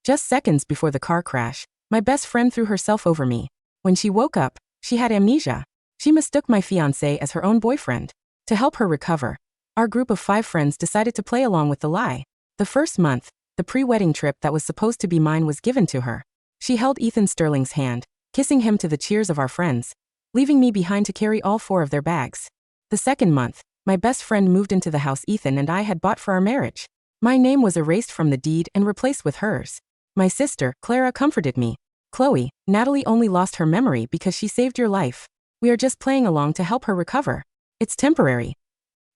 Just seconds before the car crash, my best friend threw herself over me. When she woke up, she had amnesia. She mistook my fiancé as her own boyfriend. To help her recover, our group of 5 friends decided to play along with the lie. The first month, the pre-wedding trip that was supposed to be mine was given to her. She held Ethan Sterling's hand, kissing him to the cheers of our friends, leaving me behind to carry all 4 of their bags. The second month, my best friend moved into the house Ethan and I had bought for our marriage. My name was erased from the deed and replaced with hers. My sister, Clara, comforted me. Chloe, Natalie only lost her memory because she saved your life. We are just playing along to help her recover. It's temporary.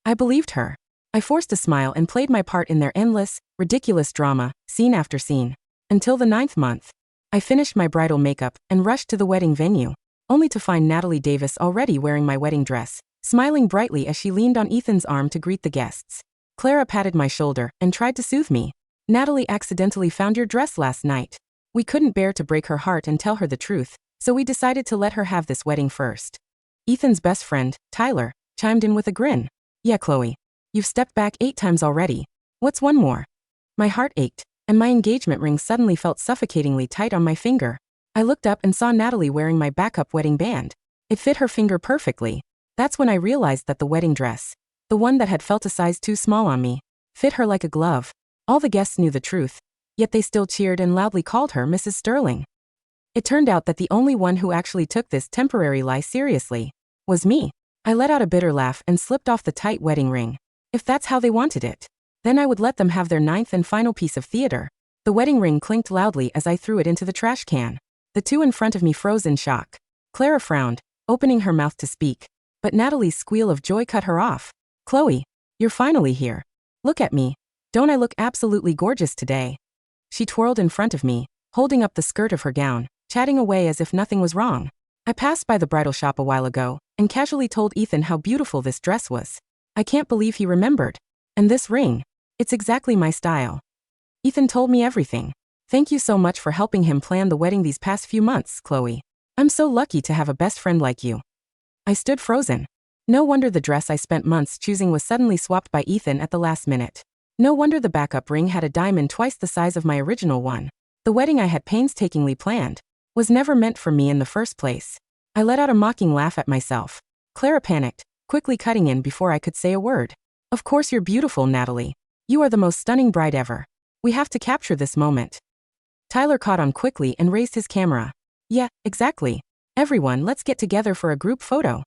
I believed her. I forced a smile and played my part in their endless, ridiculous drama, scene after scene. Until the 9th month. I finished my bridal makeup and rushed to the wedding venue, only to find Natalie Davis already wearing my wedding dress, smiling brightly as she leaned on Ethan's arm to greet the guests. Clara patted my shoulder and tried to soothe me. Natalie accidentally found your dress last night. We couldn't bear to break her heart and tell her the truth, so we decided to let her have this wedding first. Ethan's best friend, Tyler, chimed in with a grin. Yeah, Chloe. You've stepped back 8 times already. What's one more? My heart ached, and my engagement ring suddenly felt suffocatingly tight on my finger. I looked up and saw Natalie wearing my backup wedding band. It fit her finger perfectly. That's when I realized that the wedding dress, the one that had felt a size too small on me, fit her like a glove. All the guests knew the truth, yet they still cheered and loudly called her Mrs. Sterling. It turned out that the only one who actually took this temporary lie seriously was me. I let out a bitter laugh and slipped off the tight wedding ring. If that's how they wanted it, then I would let them have their 9th and final piece of theater. The wedding ring clinked loudly as I threw it into the trash can. The 2 in front of me froze in shock. Clara frowned, opening her mouth to speak, but Natalie's squeal of joy cut her off. Chloe, you're finally here. Look at me. Don't I look absolutely gorgeous today? She twirled in front of me, holding up the skirt of her gown, chatting away as if nothing was wrong. I passed by the bridal shop a while ago and casually told Ethan how beautiful this dress was. I can't believe he remembered. And this ring. It's exactly my style. Ethan told me everything. Thank you so much for helping him plan the wedding these past few months, Chloe. I'm so lucky to have a best friend like you. I stood frozen. No wonder the dress I spent months choosing was suddenly swapped by Ethan at the last minute. No wonder the backup ring had a diamond twice the size of my original one. The wedding I had painstakingly planned was never meant for me in the first place. I let out a mocking laugh at myself. Clara panicked, quickly cutting in before I could say a word. Of course you're beautiful, Natalie. You are the most stunning bride ever. We have to capture this moment. Tyler caught on quickly and raised his camera. Yeah, exactly. Everyone, let's get together for a group photo.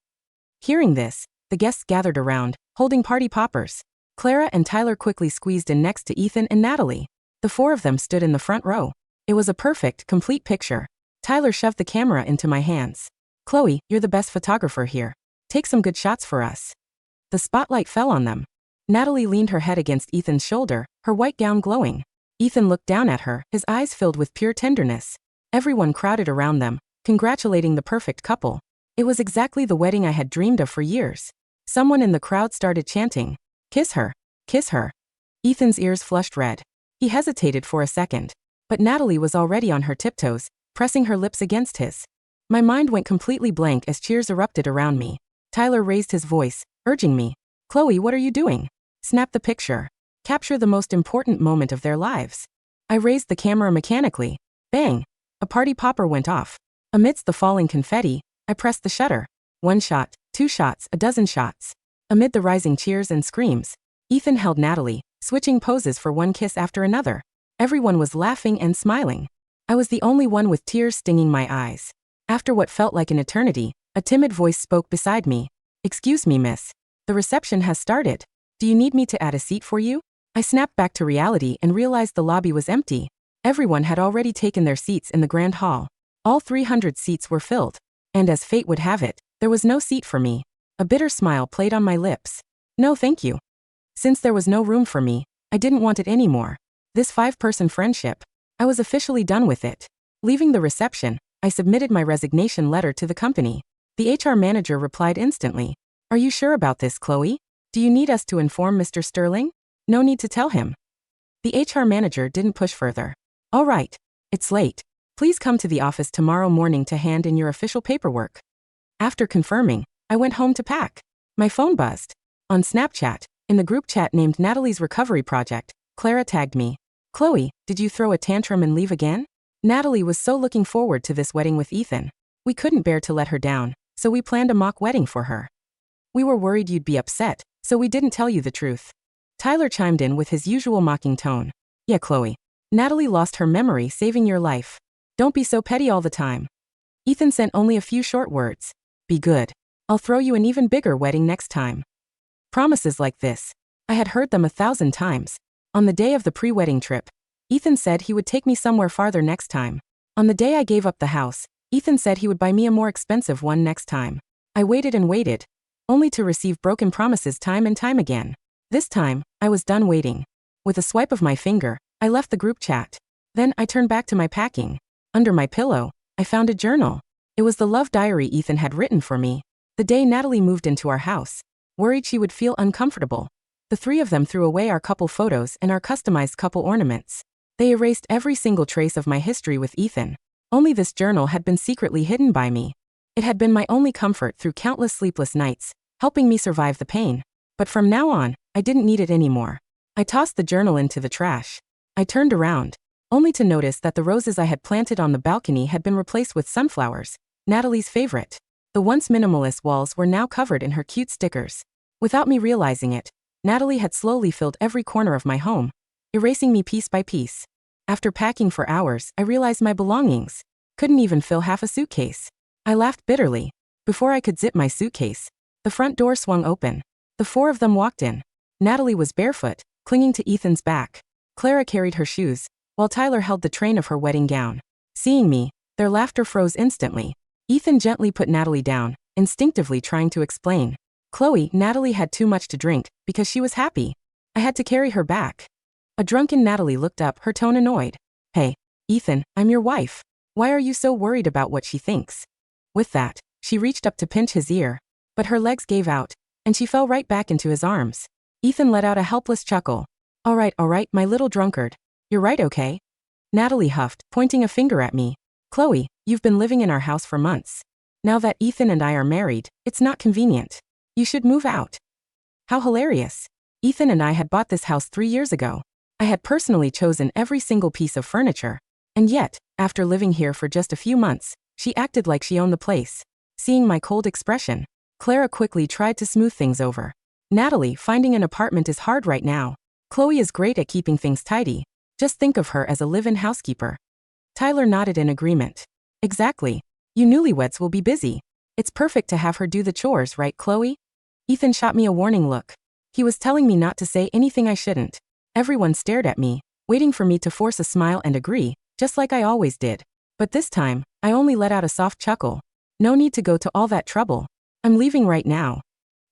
Hearing this, the guests gathered around, holding party poppers. Clara and Tyler quickly squeezed in next to Ethan and Natalie. The 4 of them stood in the front row. It was a perfect, complete picture. Tyler shoved the camera into my hands. Chloe, you're the best photographer here. Take some good shots for us. The spotlight fell on them. Natalie leaned her head against Ethan's shoulder, her white gown glowing. Ethan looked down at her, his eyes filled with pure tenderness. Everyone crowded around them, congratulating the perfect couple. It was exactly the wedding I had dreamed of for years. Someone in the crowd started chanting, "Kiss her, kiss her." Ethan's ears flushed red. He hesitated for a second, but Natalie was already on her tiptoes, pressing her lips against his. My mind went completely blank as cheers erupted around me. Tyler raised his voice, urging me. Chloe, what are you doing? Snap the picture. Capture the most important moment of their lives. I raised the camera mechanically. Bang! A party popper went off. Amidst the falling confetti, I pressed the shutter. 1 shot, 2 shots, a dozen shots. Amid the rising cheers and screams, Ethan held Natalie, switching poses for one kiss after another. Everyone was laughing and smiling. I was the only one with tears stinging my eyes. After what felt like an eternity, a timid voice spoke beside me. Excuse me, miss. The reception has started. Do you need me to add a seat for you? I snapped back to reality and realized the lobby was empty. Everyone had already taken their seats in the grand hall. All 300 seats were filled. And as fate would have it, there was no seat for me. A bitter smile played on my lips. No, thank you. Since there was no room for me, I didn't want it anymore. This 5-person friendship, I was officially done with it. Leaving the reception, I submitted my resignation letter to the company. The HR manager replied instantly. Are you sure about this, Chloe? Do you need us to inform Mr. Sterling? No need to tell him. The HR manager didn't push further. All right. It's late. Please come to the office tomorrow morning to hand in your official paperwork. After confirming, I went home to pack. My phone buzzed. On Snapchat, in the group chat named Natalie's Recovery Project, Clara tagged me. Chloe, did you throw a tantrum and leave again? Natalie was so looking forward to this wedding with Ethan. We couldn't bear to let her down, so we planned a mock wedding for her. We were worried you'd be upset, so we didn't tell you the truth. Tyler chimed in with his usual mocking tone. Yeah, Chloe. Natalie lost her memory saving your life. Don't be so petty all the time. Ethan sent only a few short words. Be good. I'll throw you an even bigger wedding next time. Promises like this. I had heard them 1,000 times. On the day of the pre-wedding trip, Ethan said he would take me somewhere farther next time. On the day I gave up the house, Ethan said he would buy me a more expensive one next time. I waited and waited, only to receive broken promises time and time again. This time, I was done waiting. With a swipe of my finger, I left the group chat. Then I turned back to my packing. Under my pillow, I found a journal. It was the love diary Ethan had written for me. The day Natalie moved into our house, worried she would feel uncomfortable, the three of them threw away our couple photos and our customized couple ornaments. They erased every single trace of my history with Ethan. Only this journal had been secretly hidden by me. It had been my only comfort through countless sleepless nights, helping me survive the pain. But from now on, I didn't need it anymore. I tossed the journal into the trash. I turned around, only to notice that the roses I had planted on the balcony had been replaced with sunflowers, Natalie's favorite. The once minimalist walls were now covered in her cute stickers. Without me realizing it, Natalie had slowly filled every corner of my home, erasing me piece by piece. After packing for hours, I realized my belongings couldn't even fill half a suitcase. I laughed bitterly. Before I could zip my suitcase, the front door swung open. The four of them walked in. Natalie was barefoot, clinging to Ethan's back. Clara carried her shoes, while Tyler held the train of her wedding gown. Seeing me, their laughter froze instantly. Ethan gently put Natalie down, instinctively trying to explain. Chloe, Natalie had too much to drink, because she was happy. I had to carry her back. A drunken Natalie looked up, her tone annoyed. Hey, Ethan, I'm your wife. Why are you so worried about what she thinks? With that, she reached up to pinch his ear, but her legs gave out, and she fell right back into his arms. Ethan let out a helpless chuckle. All right, my little drunkard. You're right, okay? Natalie huffed, pointing a finger at me. Chloe, you've been living in our house for months. Now that Ethan and I are married, it's not convenient. You should move out. How hilarious. Ethan and I had bought this house 3 years ago. I had personally chosen every single piece of furniture. And yet, after living here for just a few months, she acted like she owned the place. Seeing my cold expression, Clara quickly tried to smooth things over. Natalie, finding an apartment is hard right now. Chloe is great at keeping things tidy. Just think of her as a live-in housekeeper. Tyler nodded in agreement. Exactly. You newlyweds will be busy. It's perfect to have her do the chores, right, Chloe? Ethan shot me a warning look. He was telling me not to say anything I shouldn't. Everyone stared at me, waiting for me to force a smile and agree, just like I always did. But this time, I only let out a soft chuckle. No need to go to all that trouble. I'm leaving right now.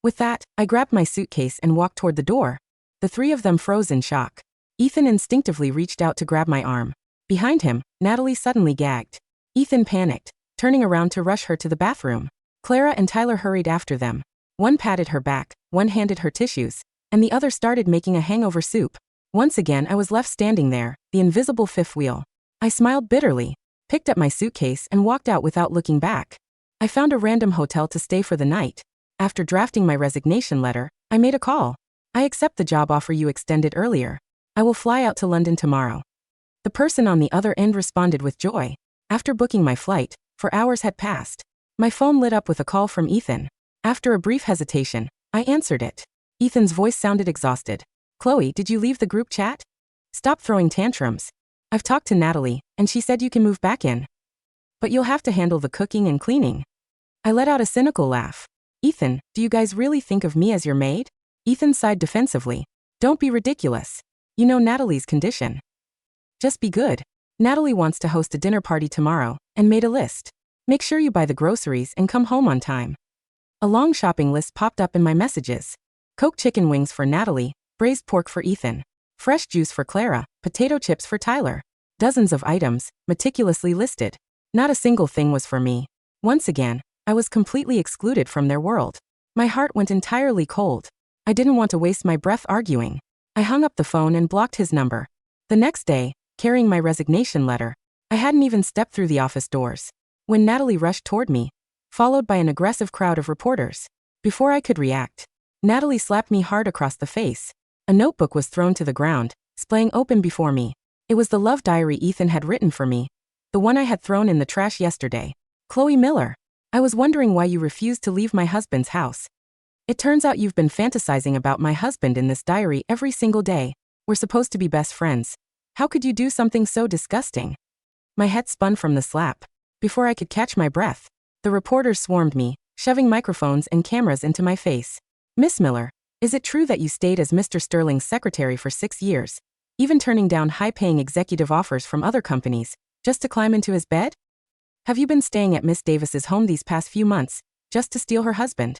With that, I grabbed my suitcase and walked toward the door. The three of them froze in shock. Ethan instinctively reached out to grab my arm. Behind him, Natalie suddenly gagged. Ethan panicked, turning around to rush her to the bathroom. Clara and Tyler hurried after them. One patted her back, one handed her tissues, and the other started making a hangover soup. Once again I was left standing there, the invisible fifth wheel. I smiled bitterly, picked up my suitcase and walked out without looking back. I found a random hotel to stay for the night. After drafting my resignation letter, I made a call. I accept the job offer you extended earlier. I will fly out to London tomorrow. The person on the other end responded with joy. After booking my flight, 4 hours had passed. My phone lit up with a call from Ethan. After a brief hesitation, I answered it. Ethan's voice sounded exhausted. Chloe, did you leave the group chat? Stop throwing tantrums. I've talked to Natalie, and she said you can move back in. But you'll have to handle the cooking and cleaning. I let out a cynical laugh. Ethan, do you guys really think of me as your maid? Ethan sighed defensively. Don't be ridiculous. You know Natalie's condition. Just be good. Natalie wants to host a dinner party tomorrow, and made a list. Make sure you buy the groceries and come home on time. A long shopping list popped up in my messages. Coke chicken wings for Natalie, braised pork for Ethan, fresh juice for Clara, potato chips for Tyler. Dozens of items, meticulously listed. Not a single thing was for me. Once again, I was completely excluded from their world. My heart went entirely cold. I didn't want to waste my breath arguing. I hung up the phone and blocked his number. The next day, carrying my resignation letter, I hadn't even stepped through the office doors when Natalie rushed toward me, followed by an aggressive crowd of reporters. Before I could react, Natalie slapped me hard across the face. A notebook was thrown to the ground, splaying open before me. It was the love diary Ethan had written for me. The one I had thrown in the trash yesterday. Chloe Miller. I was wondering why you refused to leave my husband's house. It turns out you've been fantasizing about my husband in this diary every single day. We're supposed to be best friends. How could you do something so disgusting? My head spun from the slap. Before I could catch my breath, the reporters swarmed me, shoving microphones and cameras into my face. Miss Miller, is it true that you stayed as Mr. Sterling's secretary for 6 years, even turning down high-paying executive offers from other companies, just to climb into his bed? Have you been staying at Miss Davis's home these past few months, just to steal her husband?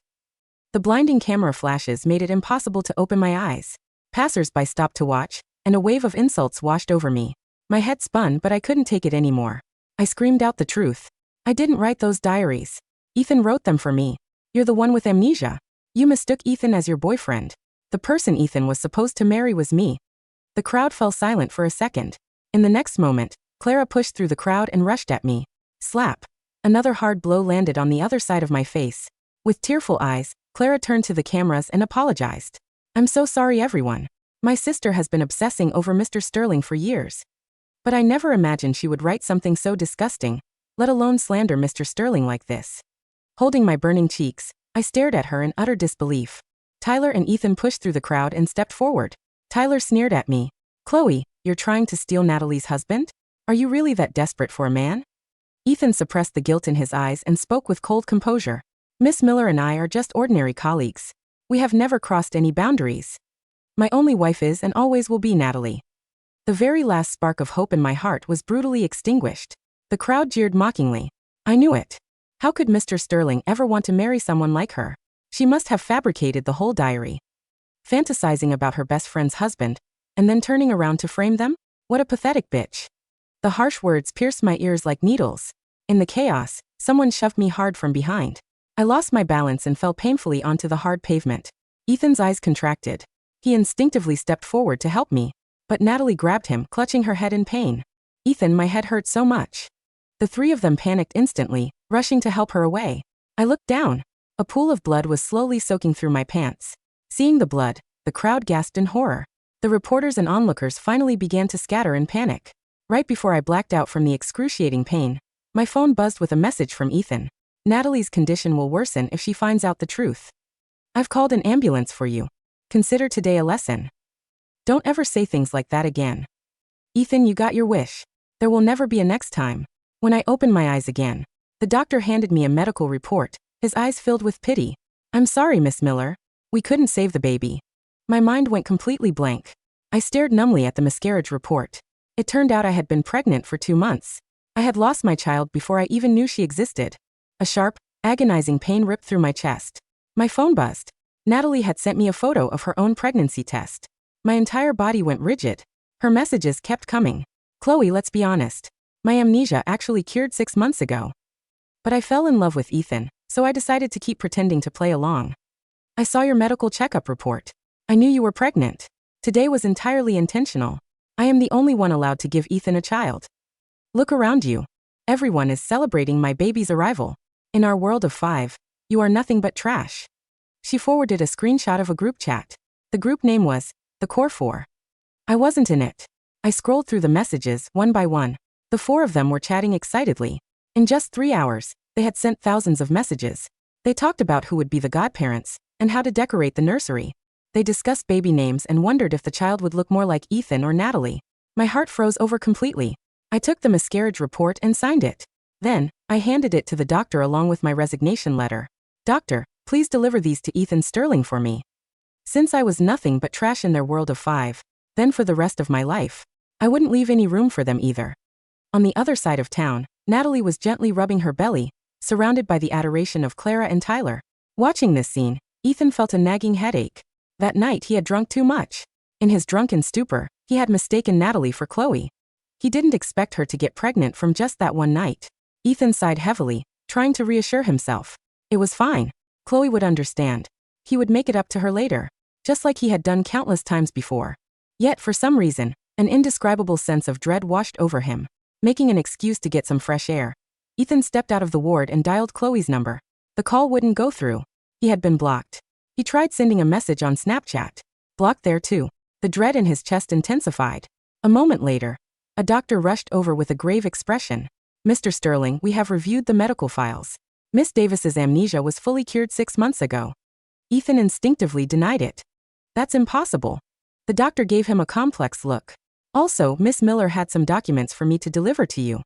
The blinding camera flashes made it impossible to open my eyes. Passers-by stopped to watch, and a wave of insults washed over me. My head spun, but I couldn't take it anymore. I screamed out the truth. I didn't write those diaries. Ethan wrote them for me. You're the one with amnesia. You mistook Ethan as your boyfriend. The person Ethan was supposed to marry was me. The crowd fell silent for a second. In the next moment, Clara pushed through the crowd and rushed at me. Slap. Another hard blow landed on the other side of my face. With tearful eyes, Clara turned to the cameras and apologized. I'm so sorry, everyone. My sister has been obsessing over Mr. Sterling for years. But I never imagined she would write something so disgusting, let alone slander Mr. Sterling like this. Holding my burning cheeks, I stared at her in utter disbelief. Tyler and Ethan pushed through the crowd and stepped forward. Tyler sneered at me. Chloe, you're trying to steal Natalie's husband? Are you really that desperate for a man? Ethan suppressed the guilt in his eyes and spoke with cold composure. Miss Miller and I are just ordinary colleagues. We have never crossed any boundaries. My only wife is and always will be Natalie. The very last spark of hope in my heart was brutally extinguished. The crowd jeered mockingly. I knew it. How could Mr. Sterling ever want to marry someone like her? She must have fabricated the whole diary. Fantasizing about her best friend's husband, and then turning around to frame them? What a pathetic bitch. The harsh words pierced my ears like needles. In the chaos, someone shoved me hard from behind. I lost my balance and fell painfully onto the hard pavement. Ethan's eyes contracted. He instinctively stepped forward to help me. But Natalie grabbed him, clutching her head in pain. Ethan, my head hurt so much. The three of them panicked instantly, rushing to help her away. I looked down. A pool of blood was slowly soaking through my pants. Seeing the blood, the crowd gasped in horror. The reporters and onlookers finally began to scatter in panic. Right before I blacked out from the excruciating pain, my phone buzzed with a message from Ethan. Natalie's condition will worsen if she finds out the truth. I've called an ambulance for you. Consider today a lesson. Don't ever say things like that again. Ethan, you got your wish. There will never be a next time. When I opened my eyes again, the doctor handed me a medical report, his eyes filled with pity. I'm sorry, Miss Miller. We couldn't save the baby. My mind went completely blank. I stared numbly at the miscarriage report. It turned out I had been pregnant for 2 months. I had lost my child before I even knew she existed. A sharp, agonizing pain ripped through my chest. My phone buzzed. Natalie had sent me a photo of her own pregnancy test. My entire body went rigid. Her messages kept coming. Chloe, let's be honest. My amnesia actually cured 6 months ago. But I fell in love with Ethan, so I decided to keep pretending to play along. I saw your medical checkup report. I knew you were pregnant. Today was entirely intentional. I am the only one allowed to give Ethan a child. Look around you. Everyone is celebrating my baby's arrival. In our world of 5, you are nothing but trash. She forwarded a screenshot of a group chat. The group name was The Core 4. I wasn't in it. I scrolled through the messages one by one. The 4 of them were chatting excitedly. In just 3 hours, they had sent thousands of messages. They talked about who would be the godparents and how to decorate the nursery. They discussed baby names and wondered if the child would look more like Ethan or Natalie. My heart froze over completely. I took the miscarriage report and signed it. Then, I handed it to the doctor along with my resignation letter. Doctor, please deliver these to Ethan Sterling for me. Since I was nothing but trash in their world of 5, then for the rest of my life, I wouldn't leave any room for them either. On the other side of town, Natalie was gently rubbing her belly, surrounded by the adoration of Clara and Tyler. Watching this scene, Ethan felt a nagging headache. That night he had drunk too much. In his drunken stupor, he had mistaken Natalie for Chloe. He didn't expect her to get pregnant from just that one night. Ethan sighed heavily, trying to reassure himself. It was fine. Chloe would understand. He would make it up to her later, just like he had done countless times before. Yet, for some reason, an indescribable sense of dread washed over him. Making an excuse to get some fresh air, Ethan stepped out of the ward and dialed Chloe's number. The call wouldn't go through. He had been blocked. He tried sending a message on Snapchat. Blocked there too. The dread in his chest intensified. A moment later, A doctor rushed over with a grave expression. Mr. Sterling, we have reviewed the medical files. Miss Davis's amnesia was fully cured 6 months ago. Ethan instinctively denied it. That's impossible. The doctor gave him a complex look. Also, Miss Miller had some documents for me to deliver to you.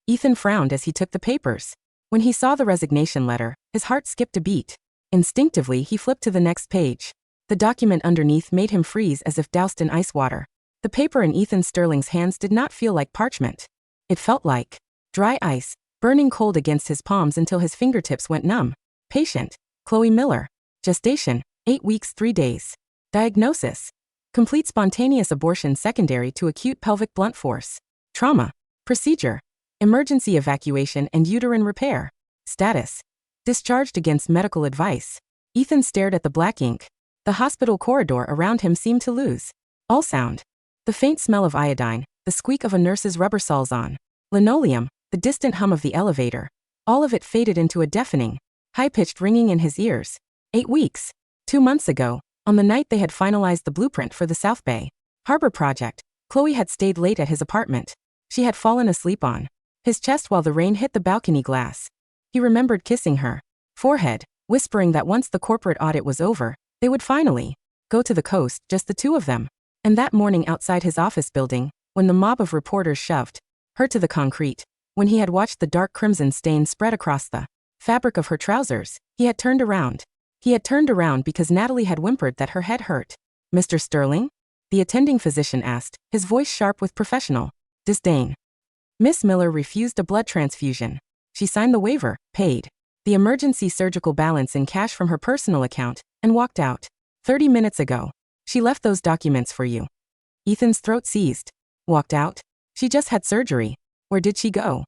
Ethan frowned as he took the papers. When he saw the resignation letter, his heart skipped a beat. Instinctively, he flipped to the next page. The document underneath made him freeze as if doused in ice water. The paper in Ethan Sterling's hands did not feel like parchment. It felt like dry ice, burning cold against his palms until his fingertips went numb. Patient, Chloe Miller. Gestation, 8 weeks 3 days. Diagnosis: complete spontaneous abortion secondary to acute pelvic blunt force trauma. Procedure: emergency evacuation and uterine repair. Status: discharged against medical advice. Ethan stared at the black ink. The hospital corridor around him seemed to lose all sound. The faint smell of iodine, the squeak of a nurse's rubber soles on linoleum, the distant hum of the elevator, all of it faded into a deafening, high-pitched ringing in his ears. 8 weeks. 2 months ago, on the night they had finalized the blueprint for the South Bay Harbor project, Chloe had stayed late at his apartment. She had fallen asleep on his chest while the rain hit the balcony glass. He remembered kissing her forehead, whispering that once the corporate audit was over, they would finally go to the coast, just the two of them. And that morning outside his office building, when the mob of reporters shoved her to the concrete, when he had watched the dark crimson stain spread across the fabric of her trousers, he had turned around. He had turned around because Natalie had whimpered that her head hurt. "Mr. Sterling?" the attending physician asked, his voice sharp with professional disdain. Miss Miller refused a blood transfusion. She signed the waiver, paid the emergency surgical balance in cash from her personal account, and walked out. 30 minutes ago. She left those documents for you. Ethan's throat seized. Walked out? She just had surgery. Where did she go?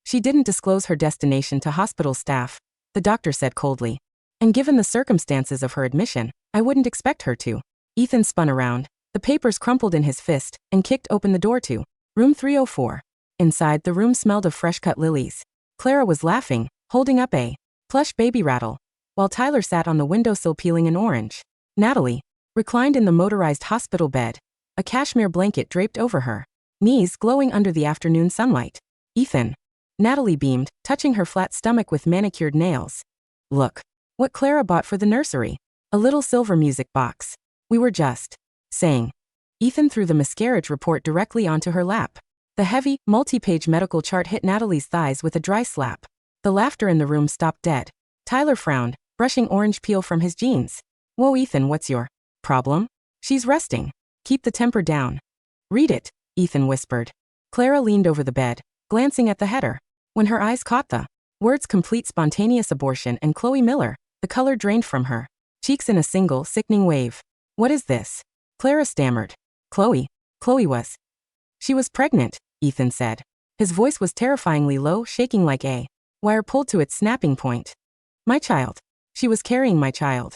She didn't disclose her destination to hospital staff, the doctor said coldly. And given the circumstances of her admission, I wouldn't expect her to. Ethan spun around, the papers crumpled in his fist, and kicked open the door to room 304. Inside, the room smelled of fresh-cut lilies. Clara was laughing, holding up a plush baby rattle, while Tyler sat on the windowsill peeling an orange. Natalie reclined in the motorized hospital bed, a cashmere blanket draped over her knees glowing under the afternoon sunlight. Ethan. Natalie beamed, touching her flat stomach with manicured nails. Look. What Clara bought for the nursery. A little silver music box. We were just saying. Ethan threw the miscarriage report directly onto her lap. The heavy, multi-page medical chart hit Natalie's thighs with a dry slap. The laughter in the room stopped dead. Tyler frowned, brushing orange peel from his jeans. Whoa, Ethan, what's your problem? She's resting. Keep the temper down. Read it, Ethan whispered. Clara leaned over the bed, glancing at the header. When her eyes caught the words complete spontaneous abortion and Chloe Miller, the color drained from her cheeks in a single, sickening wave. What is this? Clara stammered. Chloe was. She was pregnant, Ethan said. His voice was terrifyingly low, shaking like a wire pulled to its snapping point. My child. She was carrying my child.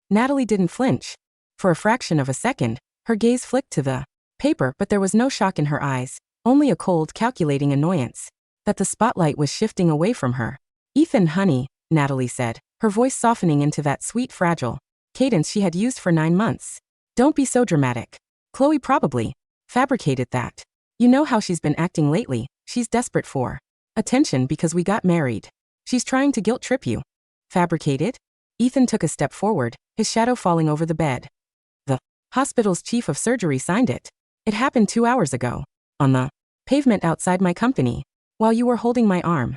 Natalie didn't flinch. For a fraction of a second, her gaze flicked to the paper, but there was no shock in her eyes, only a cold, calculating annoyance that the spotlight was shifting away from her. Ethan, honey, Natalie said, her voice softening into that sweet, fragile cadence she had used for 9 months. Don't be so dramatic. Chloe probably fabricated that. You know how she's been acting lately. She's desperate for attention because we got married. She's trying to guilt trip you. Fabricated? Ethan took a step forward, his shadow falling over the bed. The hospital's chief of surgery signed it. It happened 2 hours ago. On the pavement outside my company. While you were holding my arm.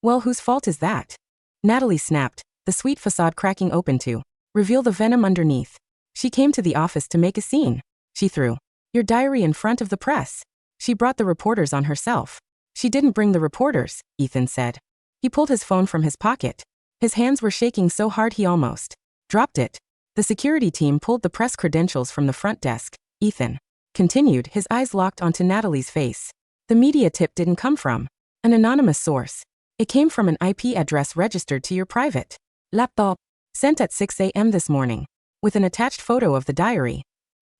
Well, whose fault is that? Natalie snapped, the sweet facade cracking open to reveal the venom underneath. She came to the office to make a scene. She threw your diary in front of the press. She brought the reporters on herself. She didn't bring the reporters, Ethan said. He pulled his phone from his pocket. His hands were shaking so hard he almost dropped it. The security team pulled the press credentials from the front desk. Ethan continued, his eyes locked onto Natalie's face. The media tip didn't come from an anonymous source. It came from an IP address registered to your private laptop, sent at 6 a.m. this morning, with an attached photo of the diary.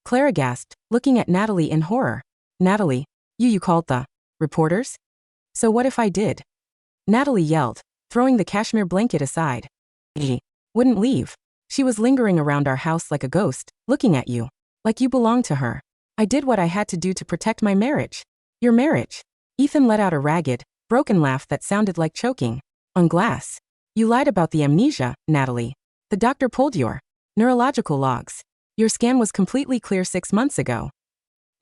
Clara gasped, looking at Natalie in horror. Natalie, you called the reporters? So what if I did? Natalie yelled, throwing the cashmere blanket aside. She wouldn't leave. She was lingering around our house like a ghost, looking at you. Like you belonged to her. I did what I had to do to protect my marriage. Your marriage. Ethan let out a ragged, broken laugh that sounded like choking. On glass. You lied about the amnesia, Natalie. The doctor pulled your neurological logs. Your scan was completely clear 6 months ago.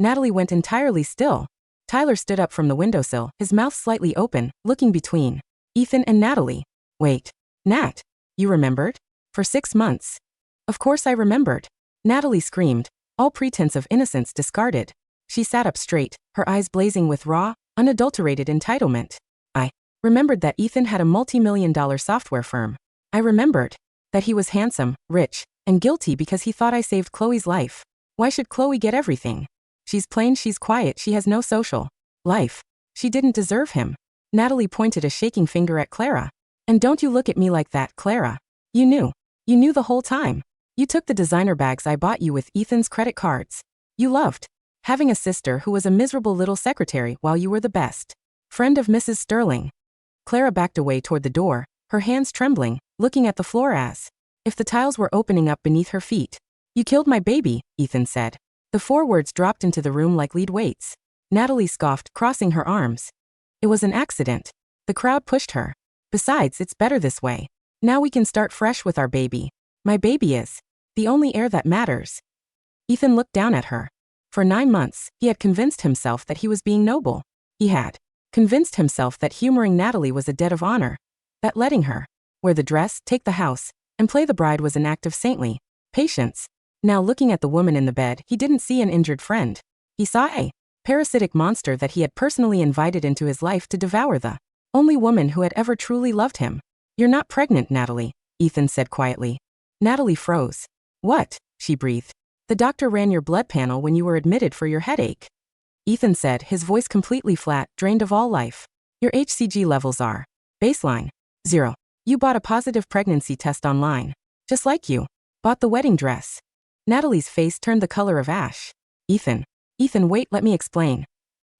Natalie went entirely still. Tyler stood up from the windowsill, his mouth slightly open, looking between Ethan and Natalie. Wait. Nat. You remembered? For 6 months. Of course I remembered. Natalie screamed, all pretense of innocence discarded. She sat up straight, her eyes blazing with raw, unadulterated entitlement. I remembered that Ethan had a multi-million-dollar software firm. I remembered that he was handsome, rich, and guilty because he thought I saved Chloe's life. Why should Chloe get everything? She's plain, she's quiet, she has no social life. She didn't deserve him. Natalie pointed a shaking finger at Clara. And don't you look at me like that, Clara. You knew. You knew the whole time. You took the designer bags I bought you with Ethan's credit cards. You loved having a sister who was a miserable little secretary while you were the best friend of Mrs. Sterling. Clara backed away toward the door, her hands trembling, looking at the floor as if the tiles were opening up beneath her feet. You killed my baby, Ethan said. The 4 words dropped into the room like lead weights. Natalie scoffed, crossing her arms. It was an accident. The crowd pushed her. Besides, it's better this way. Now we can start fresh with our baby. My baby is the only heir that matters. Ethan looked down at her. For 9 months, he had convinced himself that he was being noble. He had convinced himself that humoring Natalie was a debt of honor. That letting her wear the dress, take the house, and play the bride was an act of saintly patience. Now looking at the woman in the bed, he didn't see an injured friend. He saw a parasitic monster that he had personally invited into his life to devour the only woman who had ever truly loved him. You're not pregnant, Natalie, Ethan said quietly. Natalie froze. What? She breathed. The doctor ran your blood panel when you were admitted for your headache. Ethan said, his voice completely flat, drained of all life. Your HCG levels are baseline 0. You bought a positive pregnancy test online. Just like you bought the wedding dress. Natalie's face turned the color of ash. Ethan, wait, let me explain.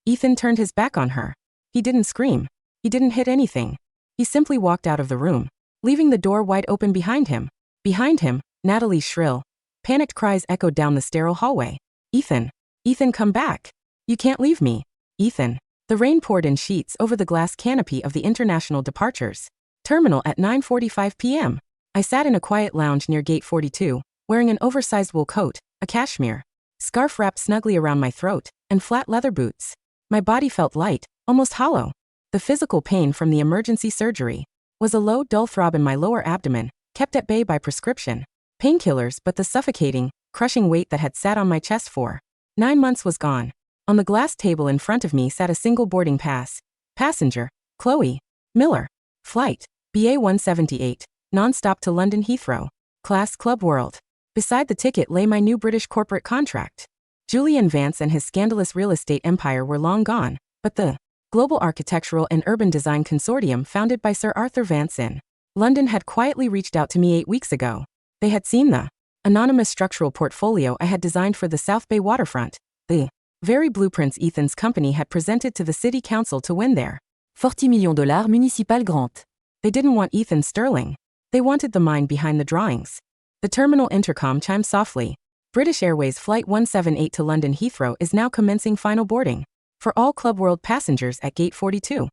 Ethan turned his back on her. He didn't scream. He didn't hit anything. He simply walked out of the room, leaving the door wide open behind him. Behind him, Natalie's shrill, panicked cries echoed down the sterile hallway. Ethan, come back. You can't leave me. Ethan. The rain poured in sheets over the glass canopy of the International Departures Terminal at 9:45 p.m. I sat in a quiet lounge near Gate 42, wearing an oversized wool coat, a cashmere scarf wrapped snugly around my throat, and flat leather boots. My body felt light, almost hollow. The physical pain from the emergency surgery was a low, dull throb in my lower abdomen, kept at bay by prescription painkillers, but the suffocating, crushing weight that had sat on my chest for 9 months was gone. On the glass table in front of me sat a single boarding pass. Passenger, Chloe Miller. Flight, BA 178, non-stop to London Heathrow. Class Club World. Beside the ticket lay my new British corporate contract. Julian Vance and his scandalous real estate empire were long gone, but the Global Architectural and Urban Design Consortium founded by Sir Arthur Vance in London had quietly reached out to me 8 weeks ago. They had seen the anonymous structural portfolio I had designed for the South Bay waterfront, the very blueprints Ethan's company had presented to the city council to win their $40 million municipal grant. They didn't want Ethan Sterling. They wanted the mind behind the drawings. The terminal intercom chimed softly. British Airways Flight 178 to London Heathrow is now commencing final boarding for all Club World passengers at Gate 42.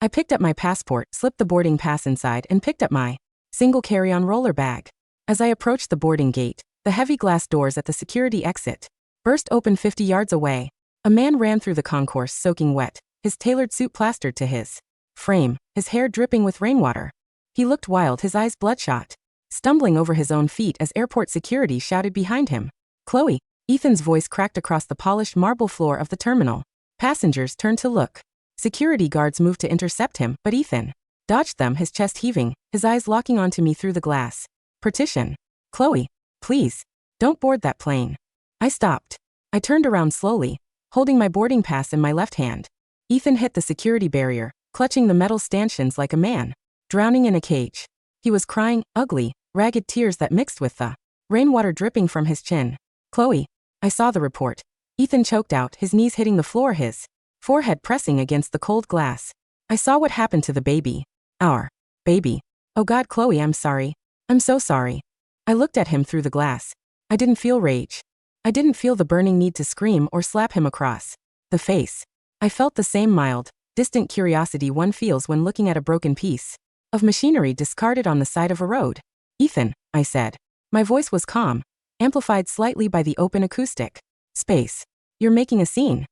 I picked up my passport, slipped the boarding pass inside, and picked up my single carry-on roller bag. As I approached the boarding gate, the heavy glass doors at the security exit burst open 50 yards away. A man ran through the concourse soaking wet, his tailored suit plastered to his frame, his hair dripping with rainwater. He looked wild, his eyes bloodshot, stumbling over his own feet as airport security shouted behind him. Chloe. Ethan's voice cracked across the polished marble floor of the terminal. Passengers turned to look. Security guards moved to intercept him, but Ethan dodged them, his chest heaving, his eyes locking onto me through the glass partition. Chloe, please, don't board that plane. I stopped. I turned around slowly, holding my boarding pass in my left hand. Ethan hit the security barrier, clutching the metal stanchions like a man drowning in a cage. He was crying, ugly, ragged tears that mixed with the rainwater dripping from his chin. Chloe, I saw the report. Ethan choked out, his knees hitting the floor, his forehead pressing against the cold glass. I saw what happened to the baby. Our baby. Oh God, Chloe, I'm sorry. I'm so sorry. I looked at him through the glass. I didn't feel rage. I didn't feel the burning need to scream or slap him across the face. I felt the same mild, distant curiosity one feels when looking at a broken piece of machinery discarded on the side of a road. Ethan, I said. My voice was calm, amplified slightly by the open acoustic space. You're making a scene.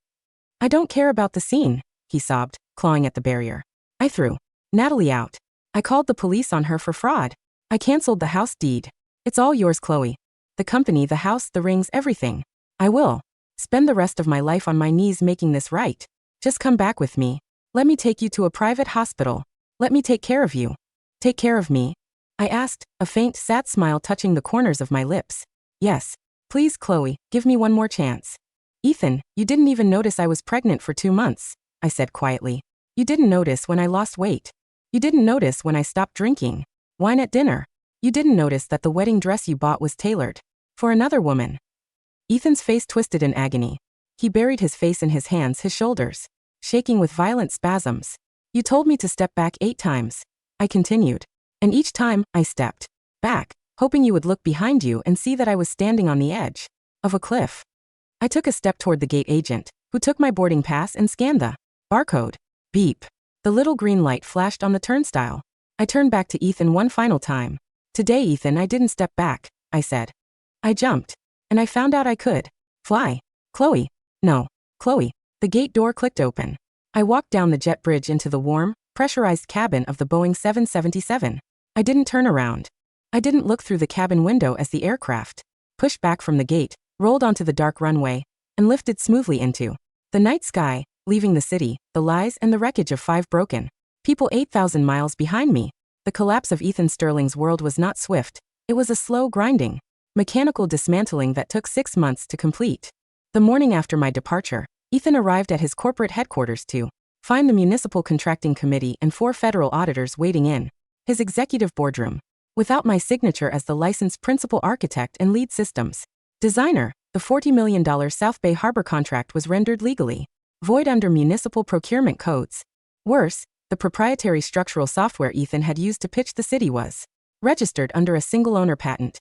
I don't care about the scene, he sobbed, clawing at the barrier. I threw Natalie out. I called the police on her for fraud. I canceled the house deed. It's all yours, Chloe. The company, the house, the rings, everything. I will spend the rest of my life on my knees making this right. Just come back with me. Let me take you to a private hospital. Let me take care of you. Take care of me? I asked, a faint, sad smile touching the corners of my lips. Yes. Please, Chloe, give me one more chance. Ethan, you didn't even notice I was pregnant for 2 months, I said quietly. You didn't notice when I lost weight. You didn't notice when I stopped drinking wine at dinner. You didn't notice that the wedding dress you bought was tailored for another woman. Ethan's face twisted in agony. He buried his face in his hands, his shoulders shaking with violent spasms. You told me to step back 8 times, I continued. And each time, I stepped back, hoping you would look behind you and see that I was standing on the edge of a cliff. I took a step toward the gate agent, who took my boarding pass and scanned the barcode. Beep. The little green light flashed on the turnstile. I turned back to Ethan one final time. Today, Ethan, I didn't step back, I said. I jumped. And I found out I could fly. Chloe. No. Chloe. The gate door clicked open. I walked down the jet bridge into the warm, pressurized cabin of the Boeing 777. I didn't turn around. I didn't look through the cabin window as the aircraft pushed back from the gate, rolled onto the dark runway, and lifted smoothly into the night sky, leaving the city, the lies and the wreckage of 5 broken people 8,000 miles behind me. The collapse of Ethan Sterling's world was not swift. It was a slow, grinding, mechanical dismantling that took 6 months to complete. The morning after my departure, Ethan arrived at his corporate headquarters to find the Municipal Contracting Committee and 4 federal auditors waiting in his executive boardroom. Without my signature as the licensed principal architect and lead systems designer, the $40 million South Bay Harbor contract was rendered legally void under municipal procurement codes. Worse, the proprietary structural software Ethan had used to pitch the city was registered under a single-owner patent,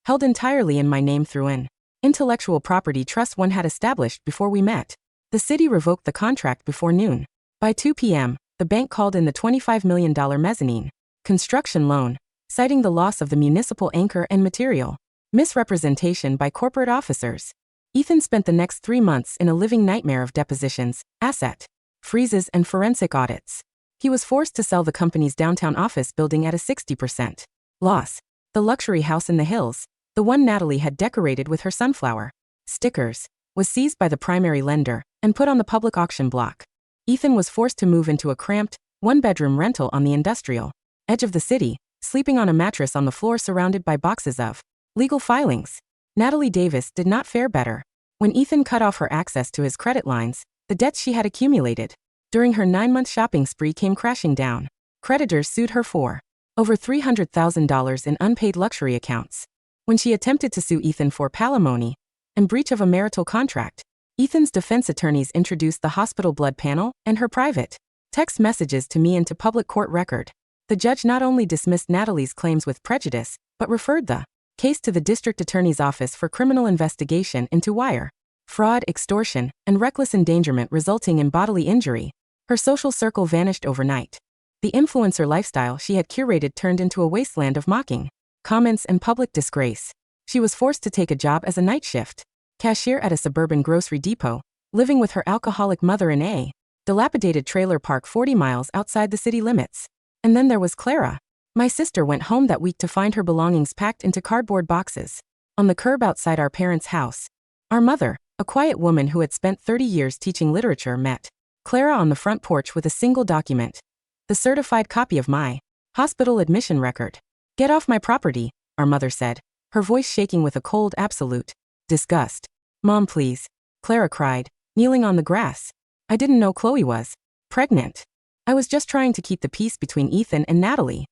held entirely in my name through an intellectual property trust one had established before we met. The city revoked the contract before noon. By 2 p.m., the bank called in the $25 million mezzanine construction loan, citing the loss of the municipal anchor and material misrepresentation by corporate officers. Ethan spent the next 3 months in a living nightmare of depositions, asset freezes, and forensic audits. He was forced to sell the company's downtown office building at a 60% loss. The luxury house in the hills, the one Natalie had decorated with her sunflower stickers, was seized by the primary lender and put on the public auction block. Ethan was forced to move into a cramped, 1-bedroom rental on the industrial edge of the city, sleeping on a mattress on the floor surrounded by boxes of legal filings. Natalie Davis did not fare better. When Ethan cut off her access to his credit lines, the debts she had accumulated during her 9-month shopping spree came crashing down. Creditors sued her for over $300,000 in unpaid luxury accounts. When she attempted to sue Ethan for palimony and breach of a marital contract, Ethan's defense attorneys introduced the hospital blood panel and her private text messages to me into public court record. The judge not only dismissed Natalie's claims with prejudice, but referred the case to the district attorney's office for criminal investigation into wire fraud, extortion, and reckless endangerment resulting in bodily injury. Her social circle vanished overnight. The influencer lifestyle she had curated turned into a wasteland of mocking comments and public disgrace. She was forced to take a job as a night shift cashier at a suburban grocery depot, living with her alcoholic mother in a dilapidated trailer park 40 miles outside the city limits. And then there was Clara. My sister went home that week to find her belongings packed into cardboard boxes on the curb outside our parents' house. Our mother, a quiet woman who had spent 30 years teaching literature, met Clara on the front porch with a single document, the certified copy of my hospital admission record. "Get off my property," our mother said, her voice shaking with a cold, absolute disgust. "Mom, please," Clara cried, kneeling on the grass. "I didn't know Chloe was pregnant. I was just trying to keep the peace between Ethan and Natalie."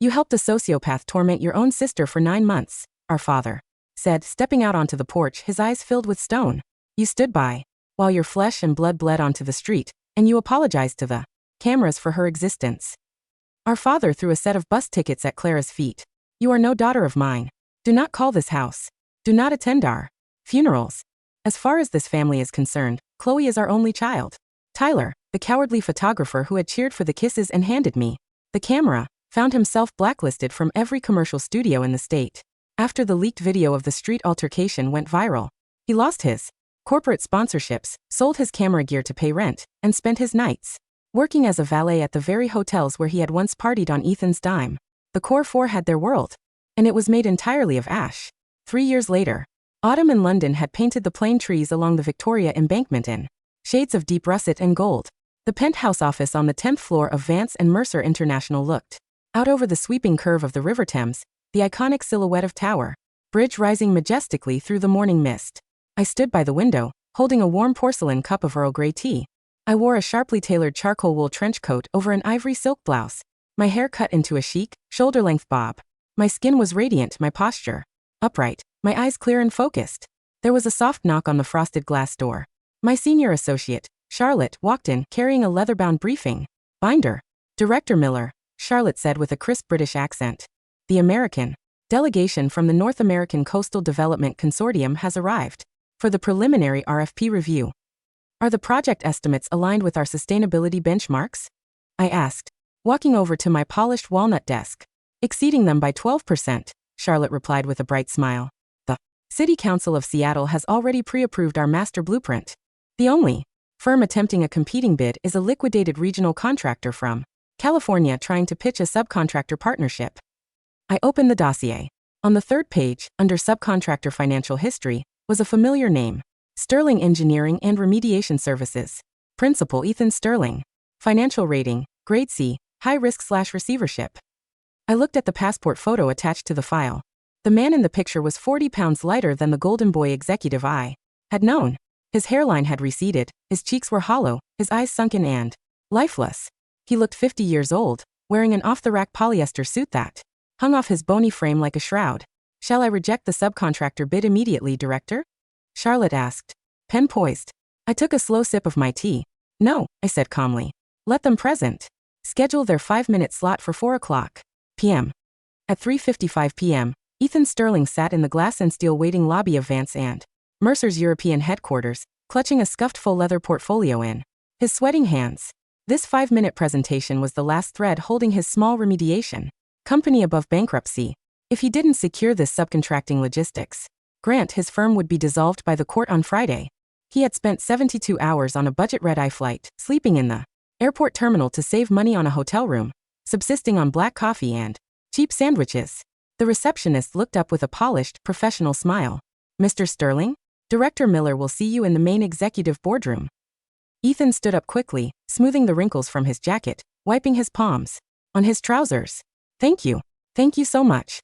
"You helped a sociopath torment your own sister for 9 months, our father said, stepping out onto the porch, his eyes filled with stone. "You stood by while your flesh and blood bled onto the street, and you apologized to the cameras for her existence." Our father threw a set of bus tickets at Clara's feet. "You are no daughter of mine. Do not call this house. Do not attend our funerals. As far as this family is concerned, Chloe is our only child. Tyler, the cowardly photographer who had cheered for the kisses and handed me the camera, found himself blacklisted from every commercial studio in the state. After the leaked video of the street altercation went viral, he lost his corporate sponsorships, sold his camera gear to pay rent, and spent his nights working as a valet at the very hotels where he had once partied on Ethan's dime. The core four had their world, and it was made entirely of ash. 3 years later, autumn in London had painted the plane trees along the Victoria Embankment in shades of deep russet and gold. The penthouse office on the 10th floor of Vance and Mercer International looked out over the sweeping curve of the River Thames, the iconic silhouette of Tower Bridge rising majestically through the morning mist. I stood by the window, holding a warm porcelain cup of Earl Grey tea. I wore a sharply tailored charcoal wool trench coat over an ivory silk blouse, my hair cut into a chic, shoulder-length bob. My skin was radiant, my posture upright, my eyes clear and focused. There was a soft knock on the frosted glass door. My senior associate, Charlotte, walked in, carrying a leather-bound briefing binder. "Director Miller," Charlotte said with a crisp British accent. "The American delegation from the North American Coastal Development Consortium has arrived for the preliminary RFP review. Are the project estimates aligned with our sustainability benchmarks?" I asked, walking over to my polished walnut desk. "Exceeding them by 12%, Charlotte replied with a bright smile. "The City Council of Seattle has already pre-approved our master blueprint. The only firm attempting a competing bid is a liquidated regional contractor from California trying to pitch a subcontractor partnership." I opened the dossier. On the third page, under subcontractor financial history, was a familiar name: Sterling Engineering and Remediation Services. Principal Ethan Sterling. Financial rating, grade C, high risk/receivership. I looked at the passport photo attached to the file. The man in the picture was 40 pounds lighter than the golden boy executive I had known. His hairline had receded, his cheeks were hollow, his eyes sunken and lifeless. He looked 50 years old, wearing an off-the-rack polyester suit that hung off his bony frame like a shroud. "Shall I reject the subcontractor bid immediately, Director?" Charlotte asked, pen poised. I took a slow sip of my tea. "No," I said calmly. "Let them present. Schedule their 5-minute slot for 4 p.m. At 3:55 p.m., Ethan Sterling sat in the glass and steel waiting lobby of Vance and Mercer's European headquarters, clutching a scuffed full leather portfolio in his sweating hands. This 5-minute presentation was the last thread holding his small remediation company above bankruptcy. If he didn't secure this subcontracting logistics grant, his firm would be dissolved by the court on Friday. He had spent 72 hours on a budget red-eye flight, sleeping in the airport terminal to save money on a hotel room, subsisting on black coffee and cheap sandwiches. The receptionist looked up with a polished, professional smile. "Mr. Sterling? Director Miller will see you in the main executive boardroom." Ethan stood up quickly, smoothing the wrinkles from his jacket, wiping his palms on his trousers. "Thank you. Thank you so much."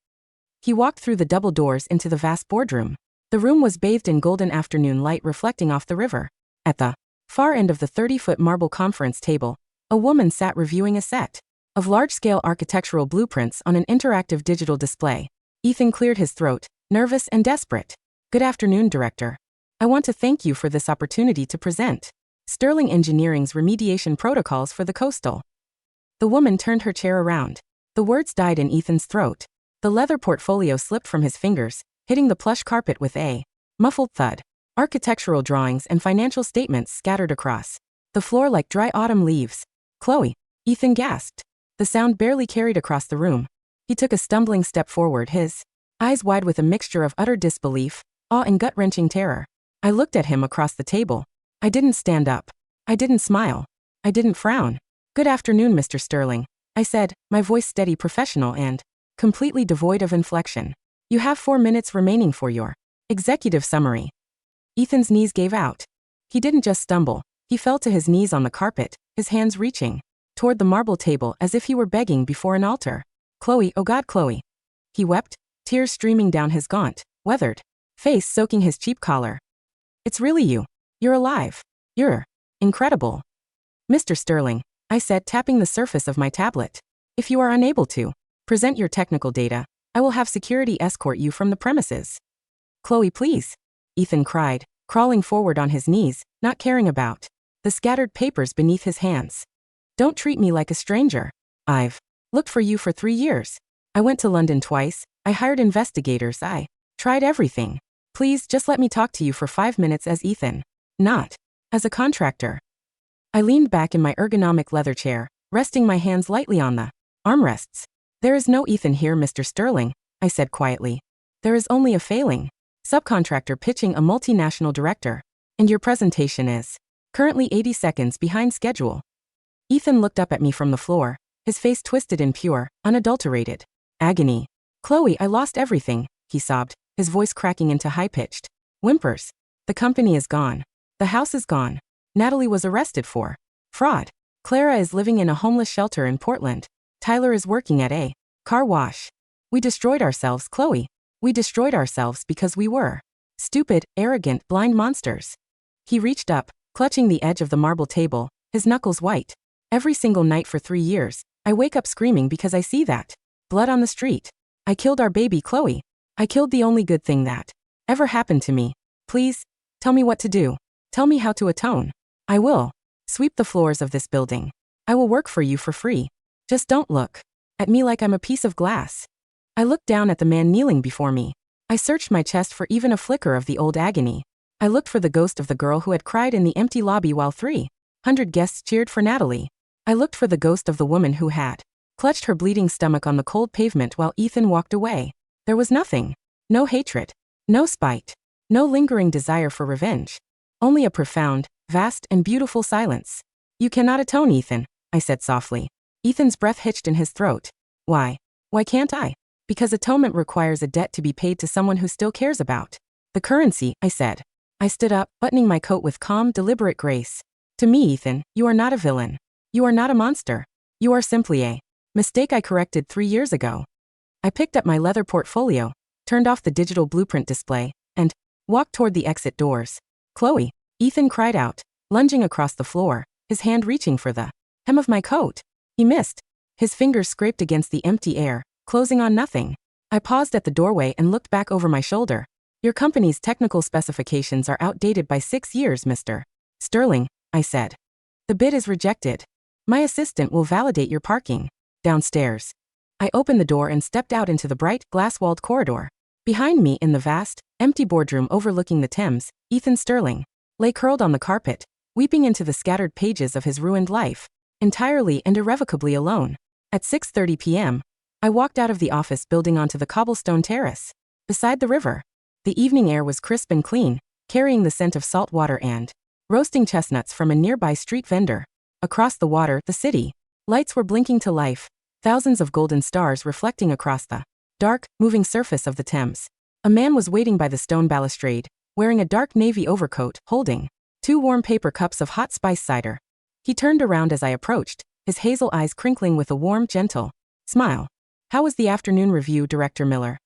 He walked through the double doors into the vast boardroom. The room was bathed in golden afternoon light reflecting off the river. At the far end of the 30-foot marble conference table, a woman sat reviewing a set of large-scale architectural blueprints on an interactive digital display. Ethan cleared his throat, nervous and desperate. "Good afternoon, Director. I want to thank you for this opportunity to present Sterling Engineering's remediation protocols for the coastal." The woman turned her chair around. The words died in Ethan's throat. The leather portfolio slipped from his fingers, hitting the plush carpet with a muffled thud. Architectural drawings and financial statements scattered across the floor like dry autumn leaves. "Chloe," Ethan gasped. The sound barely carried across the room. He took a stumbling step forward, his eyes wide with a mixture of utter disbelief, awe and gut-wrenching terror. I looked at him across the table. I didn't stand up. I didn't smile. I didn't frown. "Good afternoon, Mr. Sterling," I said, my voice steady, professional, and completely devoid of inflection. "You have 4 minutes remaining for your executive summary." Ethan's knees gave out. He didn't just stumble. He fell to his knees on the carpet, his hands reaching toward the marble table as if he were begging before an altar. "Chloe, oh God, Chloe." He wept, tears streaming down his gaunt, weathered face soaking his cheap collar. "It's really you. You're alive. You're incredible." "Mr. Sterling," I said, tapping the surface of my tablet. "If you are unable to present your technical data, I will have security escort you from the premises." "Chloe, please," Ethan cried, crawling forward on his knees, not caring about the scattered papers beneath his hands. "Don't treat me like a stranger. I've looked for you for 3 years. I went to London twice, I hired investigators, I tried everything. Please just let me talk to you for 5 minutes as Ethan, not as a contractor." I leaned back in my ergonomic leather chair, resting my hands lightly on the armrests. There is no Ethan here, Mr. Sterling, I said quietly. There is only a failing subcontractor pitching a multinational director. And your presentation is currently 80 seconds behind schedule. Ethan looked up at me from the floor, his face twisted in pure, unadulterated agony. Chloe, I lost everything, he sobbed, his voice cracking into high-pitched whimpers. The company is gone. The house is gone. Natalie was arrested for fraud. Clara is living in a homeless shelter in Portland. Tyler is working at a car wash. We destroyed ourselves, Chloe. We destroyed ourselves because we were stupid, arrogant, blind monsters. He reached up, clutching the edge of the marble table, his knuckles white. Every single night for 3 years, I wake up screaming because I see that blood on the street. I killed our baby, Chloe. I killed the only good thing that ever happened to me. Please, tell me what to do. Tell me how to atone. I will sweep the floors of this building. I will work for you for free. Just don't look at me like I'm a piece of glass. I looked down at the man kneeling before me. I searched my chest for even a flicker of the old agony. I looked for the ghost of the girl who had cried in the empty lobby while 300 guests cheered for Natalie. I looked for the ghost of the woman who had clutched her bleeding stomach on the cold pavement while Ethan walked away. There was nothing. No hatred. No spite. No lingering desire for revenge. Only a profound, vast, and beautiful silence. You cannot atone, Ethan, I said softly. Ethan's breath hitched in his throat. Why? Why can't I? Because atonement requires a debt to be paid to someone who still cares about the currency, I said. I stood up, buttoning my coat with calm, deliberate grace. To me, Ethan, you are not a villain. You are not a monster. You are simply a mistake I corrected 3 years ago. I picked up my leather portfolio, turned off the digital blueprint display, and walked toward the exit doors. Chloe, Ethan cried out, lunging across the floor, his hand reaching for the hem of my coat. He missed. His fingers scraped against the empty air, closing on nothing. I paused at the doorway and looked back over my shoulder. Your company's technical specifications are outdated by 6 years, Mr. Sterling, I said. The bid is rejected. My assistant will validate your parking. Downstairs. I opened the door and stepped out into the bright, glass-walled corridor. Behind me in the vast, empty boardroom overlooking the Thames, Ethan Sterling lay curled on the carpet, weeping into the scattered pages of his ruined life, entirely and irrevocably alone. At 6:30 p.m., I walked out of the office building onto the cobblestone terrace, beside the river. The evening air was crisp and clean, carrying the scent of salt water and roasting chestnuts from a nearby street vendor. Across the water, the city lights were blinking to life, thousands of golden stars reflecting across the dark, moving surface of the Thames. A man was waiting by the stone balustrade, wearing a dark navy overcoat, holding 2 warm paper cups of hot spice cider. He turned around as I approached, his hazel eyes crinkling with a warm, gentle smile. How was the afternoon review, Director Miller?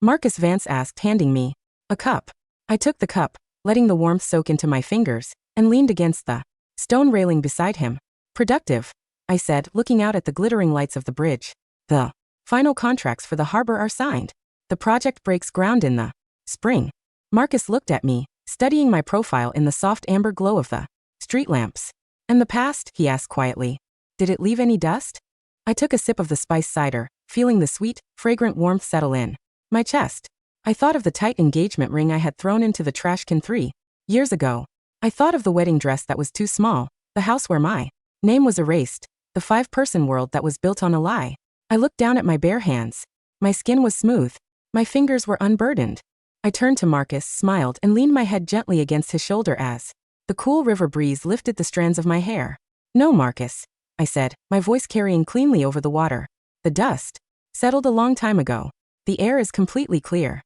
Marcus Vance asked, handing me a cup. I took the cup, letting the warmth soak into my fingers, and leaned against the stone railing beside him. Productive, I said, looking out at the glittering lights of the bridge. The final contracts for the harbor are signed. The project breaks ground in the spring. Marcus looked at me, studying my profile in the soft amber glow of the street lamps. And the past, he asked quietly. Did it leave any dust? I took a sip of the spice cider, feeling the sweet, fragrant warmth settle in my chest. I thought of the tight engagement ring I had thrown into the trash can 3 years ago. I thought of the wedding dress that was too small, the house where my name was erased, the 5-person world that was built on a lie. I looked down at my bare hands. My skin was smooth. My fingers were unburdened. I turned to Marcus, smiled, and leaned my head gently against his shoulder as the cool river breeze lifted the strands of my hair. No, Marcus, I said, my voice carrying cleanly over the water. The dust settled a long time ago. The air is completely clear.